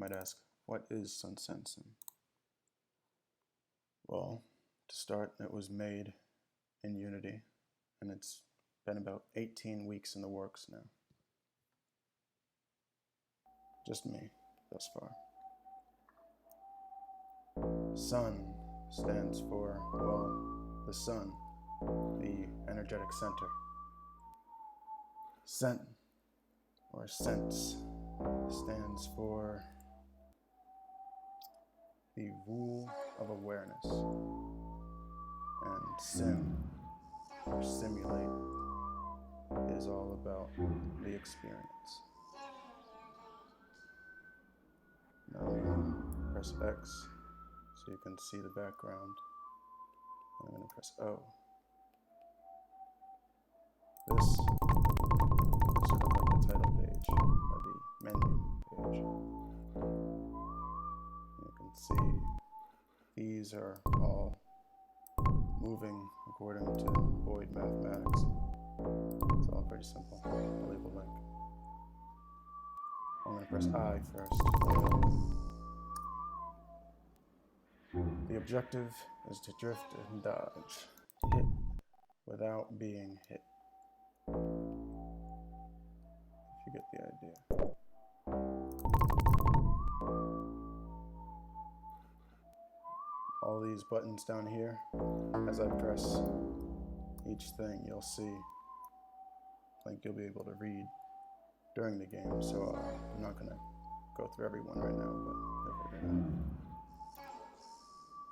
might ask, what is SunSenSim? Well, to start, it was made in Unity, and it's been about 18 weeks in the works now. Just me, thus far. Sun stands for, well, the sun, the energetic center. Sen, or sense, stands for the rule of awareness. And sim, or simulate, is all about the experience. Now I'm going to press X so you can see the background. I'm going to press O. This is sort of like the title page, or the menu page. You can see these are all moving according to Boyd mathematics. It's all pretty simple. I'll leave a link. I'm going to press I first. The objective is to drift and dodge, hit without being hit. If you get the idea. All these buttons down here, as I press each thing, you'll see, like you'll be able to read during the game, so I'm not going to go through every one right now, but you'll figure it out.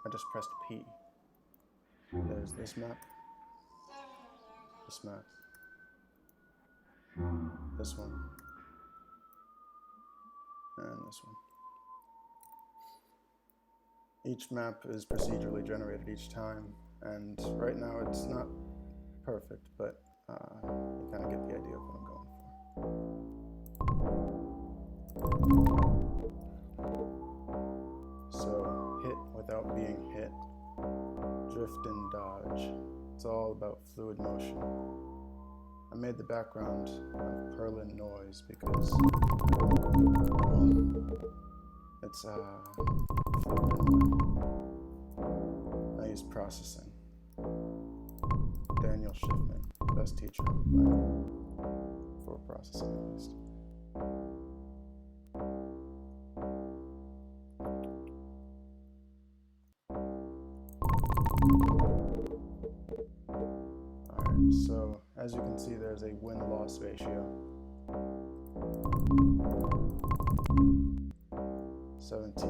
I just pressed P. There's this map, this one, and this one. Each map is procedurally generated each time, and right now it's not perfect, but you kind of get the idea of what I'm going for. So, hit without being hit, drift and dodge. It's all about fluid motion. I made the background of Perlin noise because it's fluid anyway. I use processing. Daniel Schiffman, best teacher on the planet, for processing at least. Alright, so as you can see, there's a win-loss ratio. 17.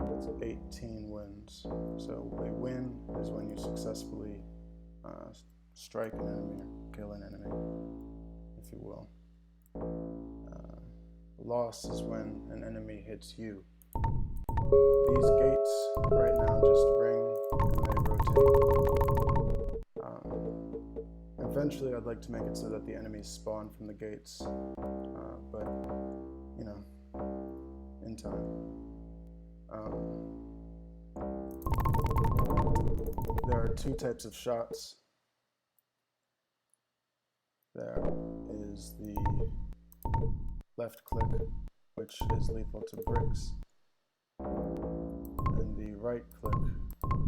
That's 18 wins. So a win is when you successfully strike an enemy or kill an enemy, if you will. Loss is when an enemy hits you. These gates right now just ring and they rotate. Eventually I'd like to make it so that the enemies spawn from the gates, but you know, in time. There are two types of shots. There is the left click, which is lethal to bricks, and the right click,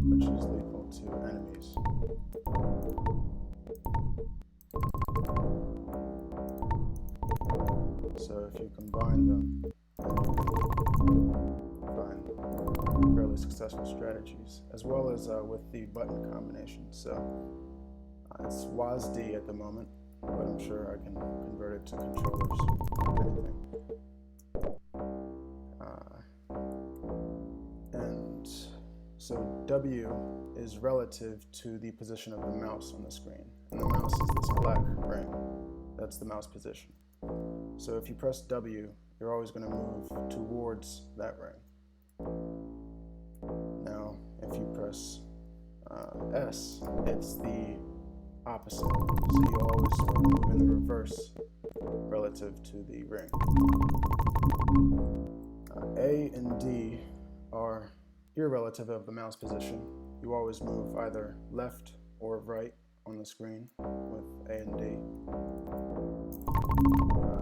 which is lethal to enemies. So if you combine them, you can find fairly successful strategies, as well as with the button combination. So it's WASD at the moment, but I'm sure I can convert it to controllers or anything. And so W is relative to the position of the mouse on the screen. And the mouse is this black ring. That's the mouse position. So if you press W, you're always going to move towards that ring. Now, if you press S, it's the opposite. So you always sort of move in the reverse relative to the ring. A and D are irrelative of the mouse position. You always move either left or right on the screen with A and D.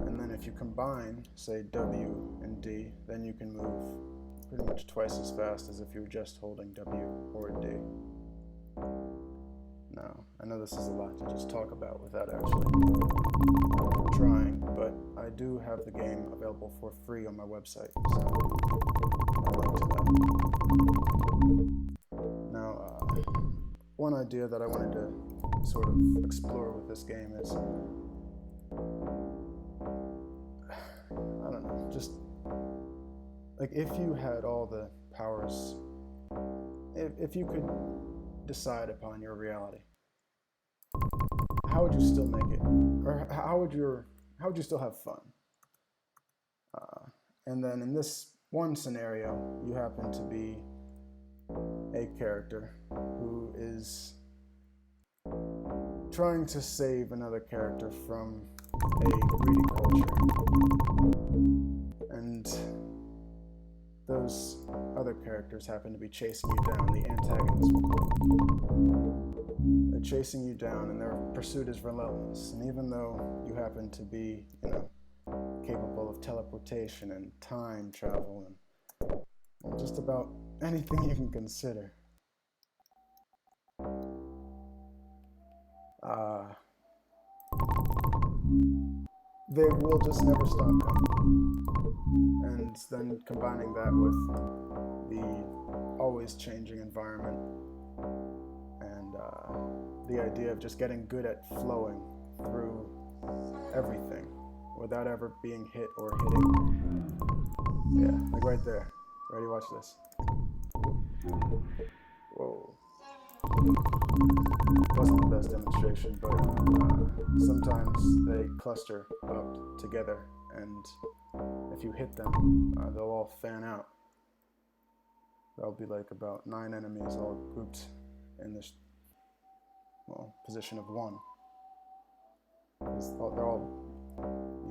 And then if you combine, say, W and D, then you can move pretty much twice as fast as if you were just holding W or D. Now, I know this is a lot to just talk about without actually trying, but I do have the game available for free on my website, so I'll link to that. Now, one idea that I wanted to sort of explore with this game is, I don't know, just like if you had all the powers, if you could decide upon your reality, how would you still make it, or how would you still have fun? And then in this one scenario, you happen to be a character who is trying to save another character from a greedy culture, and those other characters happen to be chasing you down. The antagonists will call them. They're chasing you down, and their pursuit is relentless. And even though you happen to be, capable of teleportation and time travel and just about anything you can consider, they will just never stop coming. And then combining that with the always changing environment and the idea of just getting good at flowing through everything without ever being hit or hitting. Yeah, like right there. Ready? Watch this. Whoa. Wasn't the best demonstration, but sometimes they cluster up together, and if you hit them, they'll all fan out. There'll be like about 9 enemies all grouped in this position of 1. They're all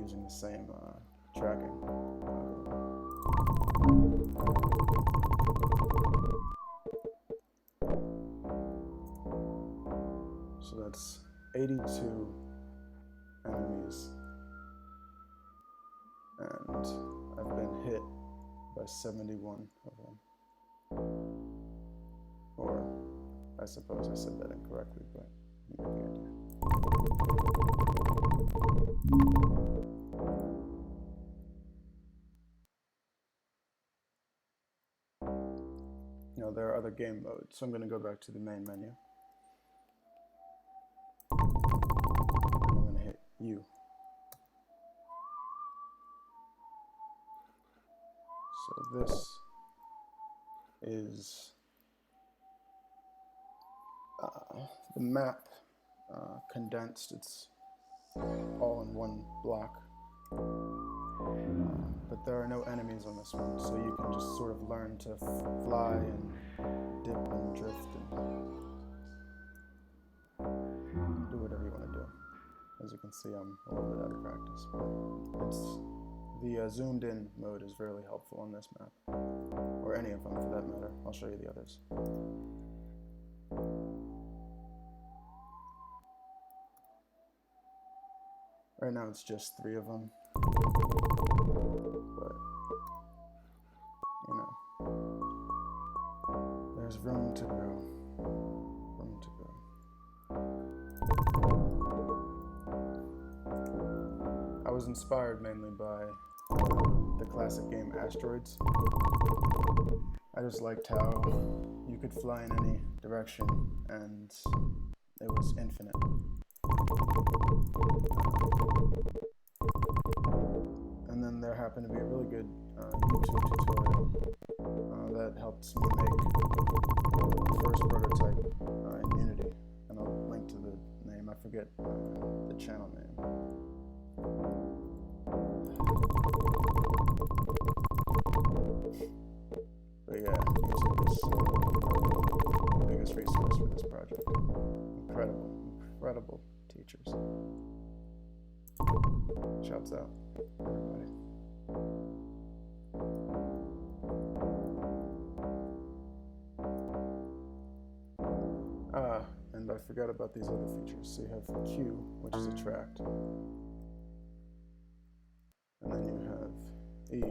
using the same tracking. So that's 82 enemies, and I've been hit by 71 of them. Or, I suppose I said that incorrectly, but you get the idea. There are other game modes, so I'm going to go back to the main menu. And I'm going to hit U. So this is the map condensed. It's all in one block. But there are no enemies on this one, so you can just sort of learn to fly and dip and drift and do whatever you want to do. As you can see, I'm a little bit out of practice, but the zoomed in mode is really helpful on this map, or any of them for that matter. I'll show you the others. Right now it's just 3 of them, but there's room to grow. Room to grow. I was inspired mainly by the classic game Asteroids. I just liked how you could fly in any direction and it was infinite. And then there happened to be a really good YouTube tutorial that helped me make the first prototype in Unity. And I'll link to the name. I forget the channel name. But yeah, YouTube is the biggest resource for this project. Incredible teachers. Shouts out, everybody. And I forgot about these other features. So you have Q, which is attract. E,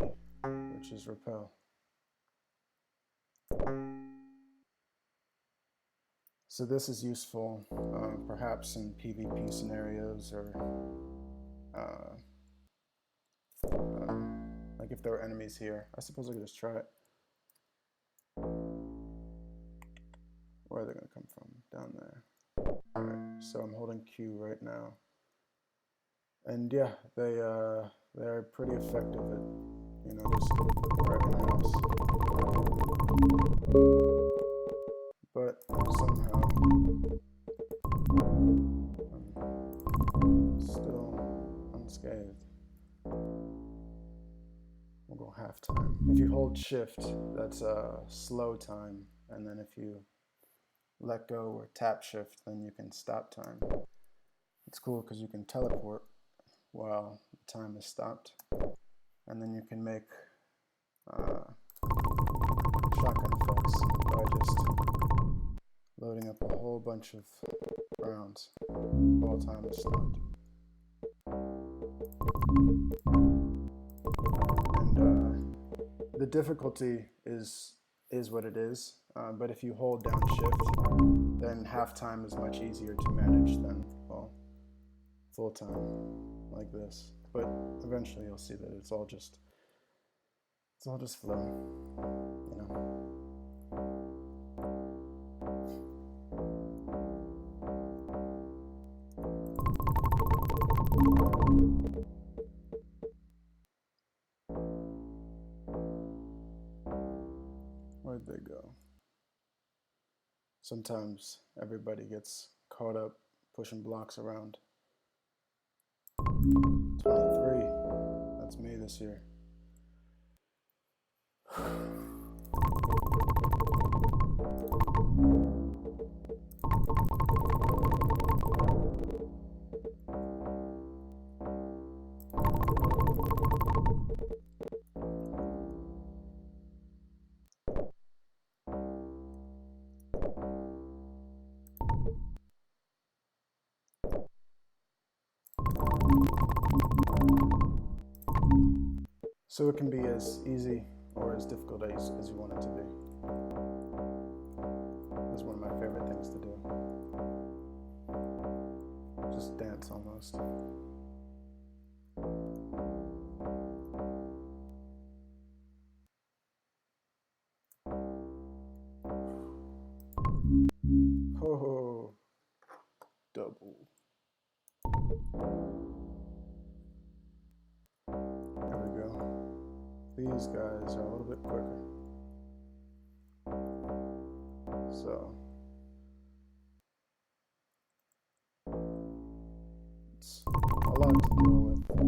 which is repel. So this is useful perhaps in PvP scenarios, or like if there were enemies here. I suppose I could just try it. Where are they going to come from? Down there. Alright, so I'm holding Q right now. And yeah, they're pretty effective at, you know, just wrecking the house. But somehow I'm still unscathed. We'll go half time. If you hold shift, that's slow time, and then if you let go or tap shift, then you can stop time. It's cool because you can teleport while the time is stopped, and then you can make shotgun effects by just loading up a whole bunch of rounds while time is stopped. And the difficulty is what it is, but if you hold down shift, then half time is much easier to manage than, well, full time like this. But eventually you'll see that it's all just flow, you know. Where'd they go? Sometimes everybody gets caught up pushing blocks around. 23. That's me this year. So it can be as easy or as difficult as you want it to be. It's one of my favorite things to do. Just dance almost. Oh, double. There we go. These guys are a little bit quicker. So it's a lot to deal with, but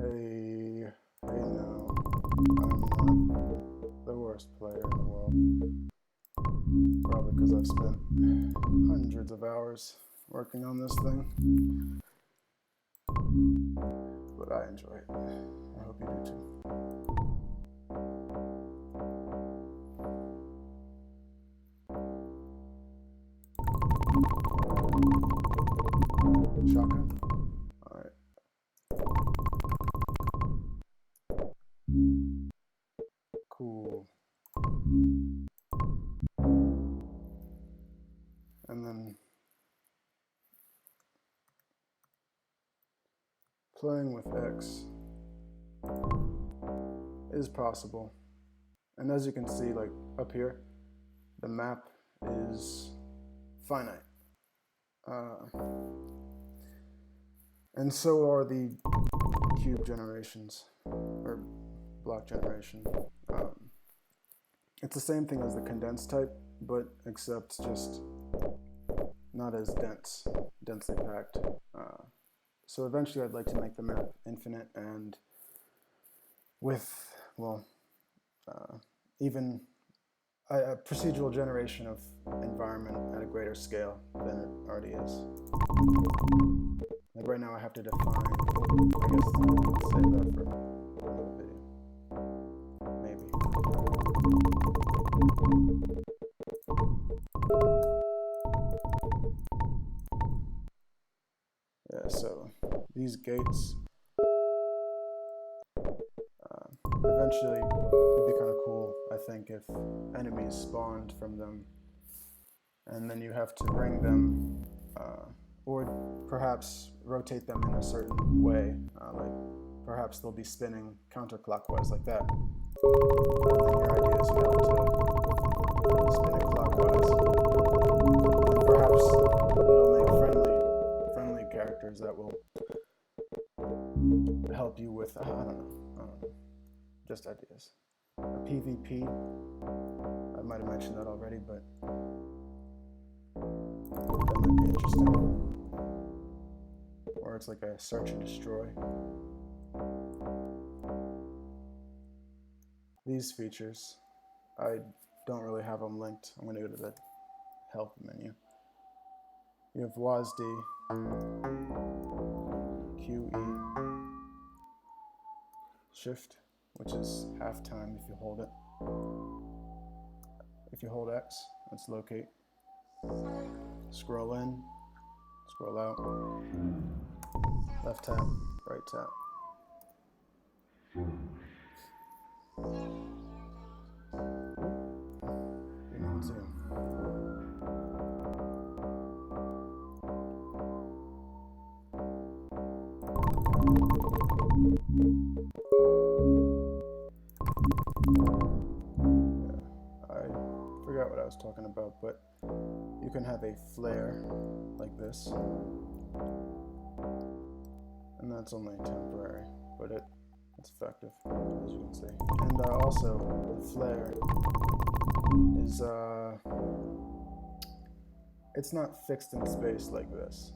hey now, I'm not the worst player in the world. Probably because I've spent hundreds of hours working on this thing. But I enjoy it. I hope you do too. Shotgun? Alright. Cool. And then playing with X is possible. And as you can see, like up here, the map is finite. And so are the cube generations, or block generation. It's the same thing as the condensed type, but except just not as densely packed. So eventually I'd like to make the map infinite and with, well, even a procedural generation of environment at a greater scale than it already is. Like right now I have to define, I guess I'll save that for another video. Maybe. Yeah, so these gates eventually it'd be kind of cool, I think, if enemies spawned from them and then you have to ring them, or perhaps rotate them in a certain way, like perhaps they'll be spinning counterclockwise like that. And then your idea is you have to spin it clockwise. And perhaps it'll make friendly characters that will help you with, I don't know, just ideas. A PvP, I might have mentioned that already, but that might be interesting. Or it's like a search and destroy. These features, I don't really have them linked. I'm going to go to the help menu. You have WASD, QE, Shift, which is halftime if you hold it. If you hold X, that's locate. Scroll in, scroll out, left tap, right tap. Zoom. I forgot what I was talking about, but you can have a flare like this, and that's only temporary, but it's effective, as you can see. And also, the flare is, it's not fixed in space like this.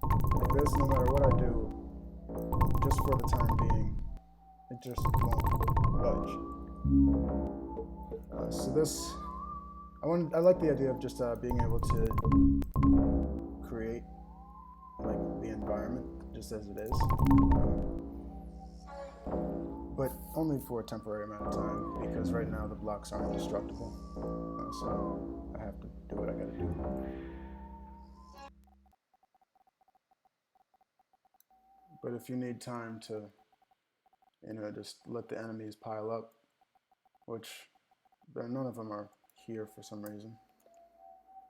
Like this, no matter what I do, just for the time being, it just won't budge. So this, I like the idea of just being able to create like the environment just as it is, but only for a temporary amount of time, because right now the blocks aren't destructible, so I have to do what I gotta do. But if you need time to, just let the enemies pile up, which none of them are here for some reason,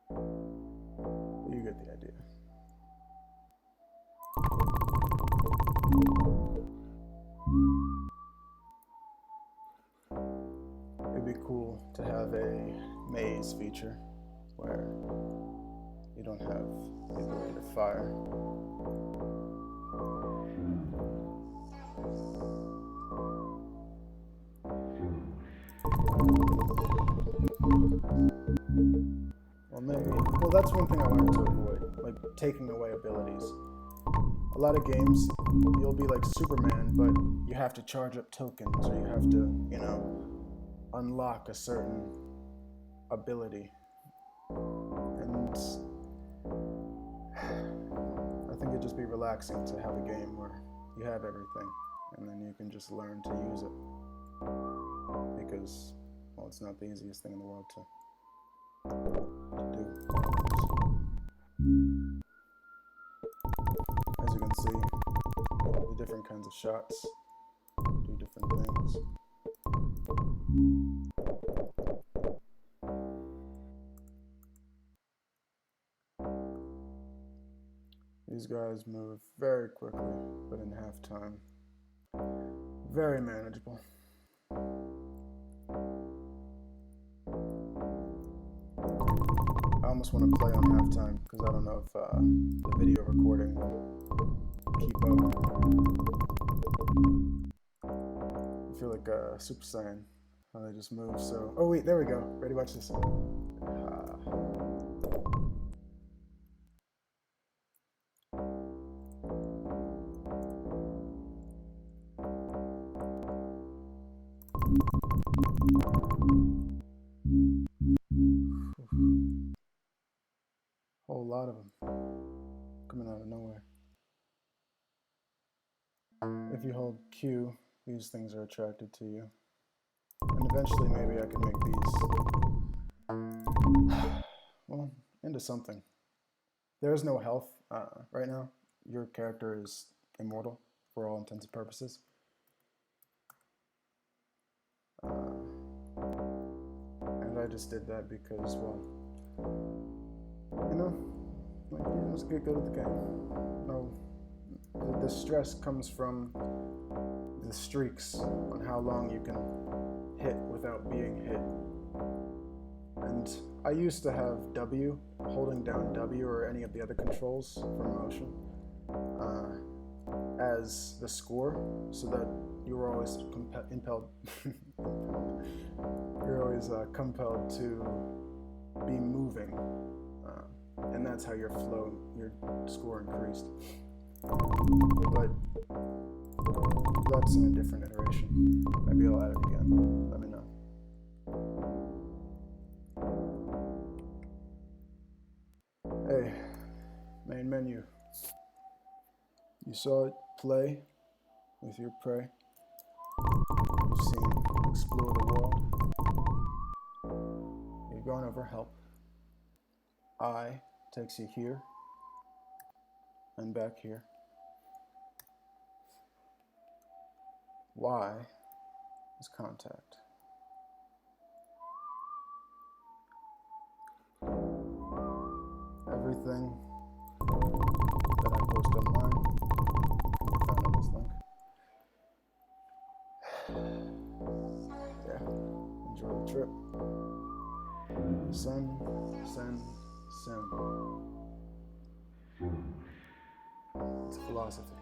but you get the idea. It'd be cool to have a maze feature where you don't have the ability to fire. Well, that's one thing I wanted to avoid, like taking away abilities. A lot of games, you'll be like Superman, but you have to charge up tokens, or you have to, unlock a certain ability. And I think it'd just be relaxing to have a game where you have everything, and then you can just learn to use it. Because, well, it's not the easiest thing in the world to do. As you can see, the different kinds of shots do different things. These guys move very quickly, but in half time. Very manageable. I almost want to play on halftime because I don't know if the video recording will keep up. I feel like Super Saiyan, how they just move so... Oh wait, there we go. Ready? Watch this. Whole lot of them coming out of nowhere. If you hold Q, these things are attracted to you. And eventually maybe I can make these, well, into something. There is no health right now. Your character is immortal for all intents and purposes. just did that because, well, you know, like, let's get good at the game. No, the stress comes from the streaks on how long you can hit without being hit. And I used to have W, holding down W or any of the other controls for motion, as the score, so that you were always compelled to be moving, and that's how your score increased. But that's in a different iteration. Maybe I'll add it again. Let me know. Hey, main menu. You saw it play with your prey. You've seen explore the world. You've gone over help. I takes you here and back here. Y is contact. Everything that I post online can be found on this link. Yeah, enjoy the trip. SunSenSim. It's a philosophy.